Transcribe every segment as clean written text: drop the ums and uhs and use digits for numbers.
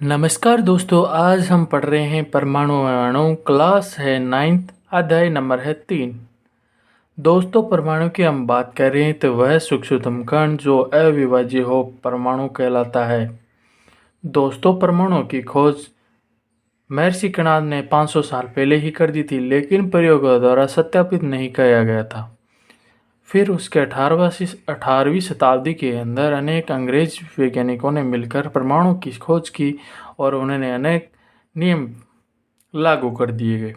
नमस्कार दोस्तों, आज हम पढ़ रहे हैं परमाणु अणु। क्लास है 9th, अध्याय नंबर है 3। दोस्तों, परमाणु की हम बात कर रहे हैं तो वह सूक्ष्मतम कण जो अविभाज्य हो परमाणु कहलाता है। दोस्तों, परमाणु की खोज महर्षि कणाद ने 500 साल पहले ही कर दी थी, लेकिन प्रयोगों द्वारा सत्यापित नहीं किया गया था। फिर उसके 18वीं शताब्दी के अंदर अनेक अंग्रेज वैज्ञानिकों ने मिलकर परमाणु की खोज की और उन्होंने अनेक नियम लागू कर दिए गए।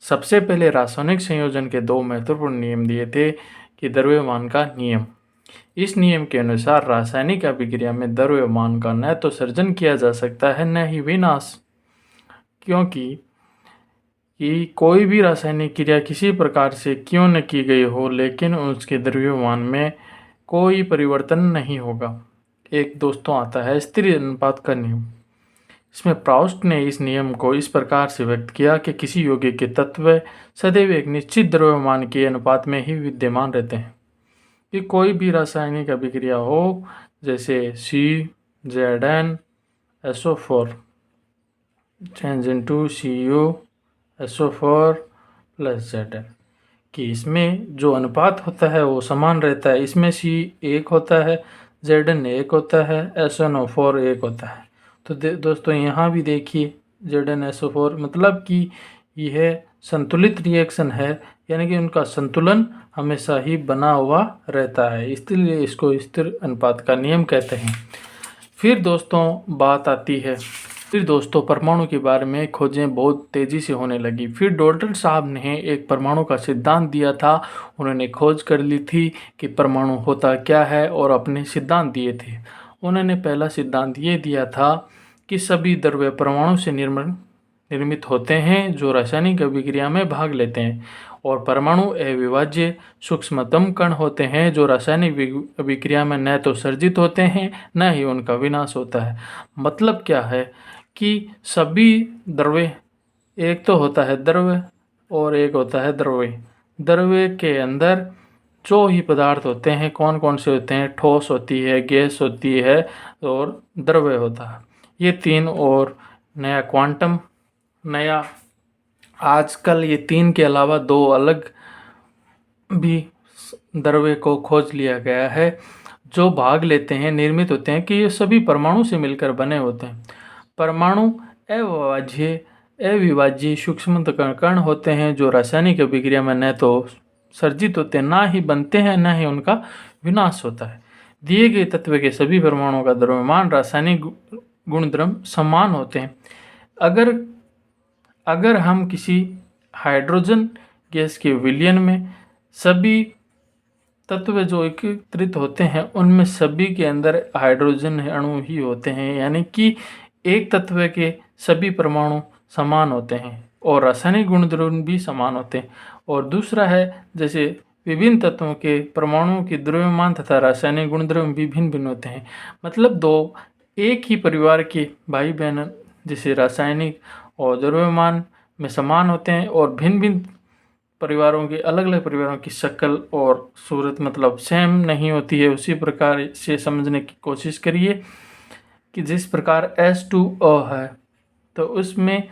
सबसे पहले रासायनिक संयोजन के 2 महत्वपूर्ण नियम दिए थे कि द्रव्यमान का नियम। इस नियम के अनुसार रासायनिक अभिक्रिया में द्रव्यमान का न तो सृजन किया जा सकता है न ही विनाश, क्योंकि कोई भी रासायनिक क्रिया किसी प्रकार से क्यों न की गई हो, लेकिन उसके द्रव्यमान में कोई परिवर्तन नहीं होगा। एक दोस्तों आता है स्थिर अनुपात का नियम। इसमें प्राउस्ट ने इस नियम को इस प्रकार से व्यक्त किया कि किसी यौगिक के तत्व सदैव एक निश्चित द्रव्यमान के अनुपात में ही विद्यमान रहते हैं। कि कोई भी रासायनिक अभिक्रिया हो, जैसे CZnSO4 change into CuSO4 plus Zn, कि इसमें जो अनुपात होता है वो समान रहता है। इसमें C 1 होता है, Zn 1 होता है, SnO4 1 होता है। तो दोस्तों यहाँ भी देखिए ZnSO4 मतलब कि यह संतुलित रिएक्शन है, यानी कि उनका संतुलन हमेशा ही बना हुआ रहता है, इसलिए इसको स्थिर अनुपात का नियम कहते हैं। फिर दोस्तों बात आती है, फिर दोस्तों परमाणु के बारे में खोजें बहुत तेज़ी से होने लगी। फिर डॉल्टन साहब ने एक परमाणु का सिद्धांत दिया था। उन्होंने खोज कर ली थी कि परमाणु होता क्या है और अपने सिद्धांत दिए थे। उन्होंने पहला सिद्धांत ये दिया था कि सभी द्रव्य परमाणु से निर्मित होते हैं जो रासायनिक अभिक्रिया में भाग लेते हैं, और परमाणु अविभाज्य सूक्ष्मतम कण होते हैं जो रासायनिक अभिक्रिया में न तो सर्जित होते हैं न ही उनका विनाश होता है। मतलब क्या है कि सभी द्रव्य, एक तो होता है द्रव्य और एक होता है द्रव्य। द्रव्य के अंदर जो ही पदार्थ होते हैं कौन कौन से होते हैं? ठोस होती है, गैस होती है और द्रव्य होता है। ये 3 और नया क्वांटम नया आजकल ये 3 के अलावा 2 अलग भी द्रव्य को खोज लिया गया है जो भाग लेते हैं, निर्मित होते हैं, कि ये सभी परमाणु से मिलकर बने होते हैं। परमाणु अविभाज्य सूक्ष्म कण होते हैं जो रासायनिक अभिक्रिया में न तो सर्जित होते हैं, ना ही बनते हैं, न ही उनका विनाश होता है। दिए गए तत्व के सभी परमाणुओं का द्रव्यमान रासायनिक गुणधर्म समान होते हैं। अगर हम किसी हाइड्रोजन गैस के विलयन में सभी तत्व जो एकत्रित होते हैं उनमें सभी के अंदर हाइड्रोजन अणु ही होते हैं, यानी कि एक तत्व के सभी परमाणु समान होते हैं और रासायनिक गुणधर्म भी समान होते हैं। और दूसरा है, जैसे विभिन्न तत्वों के परमाणुओं के द्रव्यमान तथा रासायनिक गुणधर्म भी भिन्न भिन्न होते हैं। मतलब 2 एक ही परिवार के भाई बहन जैसे रासायनिक और द्रव्यमान में समान होते हैं, और भिन्न भिन्न परिवारों के अलग अलग परिवारों की शक्ल और सूरत मतलब सेम नहीं होती है। उसी प्रकार से समझने की कोशिश करिए कि जिस प्रकार H2O है तो उसमें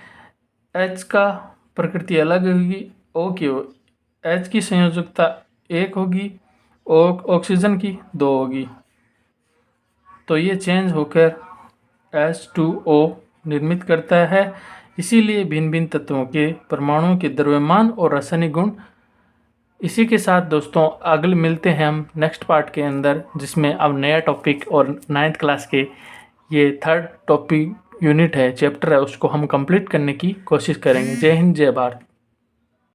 H का प्रकृति अलग होगी, O की H की संयोजकता 1 होगी, ऑक्सीजन की 2 होगी, तो ये चेंज होकर H2O निर्मित करता है। इसीलिए भिन्न भिन्न तत्वों के परमाणुओं के द्रव्यमान और रासायनिक गुण। इसी के साथ दोस्तों अगले मिलते हैं हम नेक्स्ट पार्ट के अंदर, जिसमें अब नया टॉपिक और 9th क्लास के ये 3rd टॉपिक यूनिट है, चैप्टर है, उसको हम कंप्लीट करने की कोशिश करेंगे। जय हिंद, जय भारत।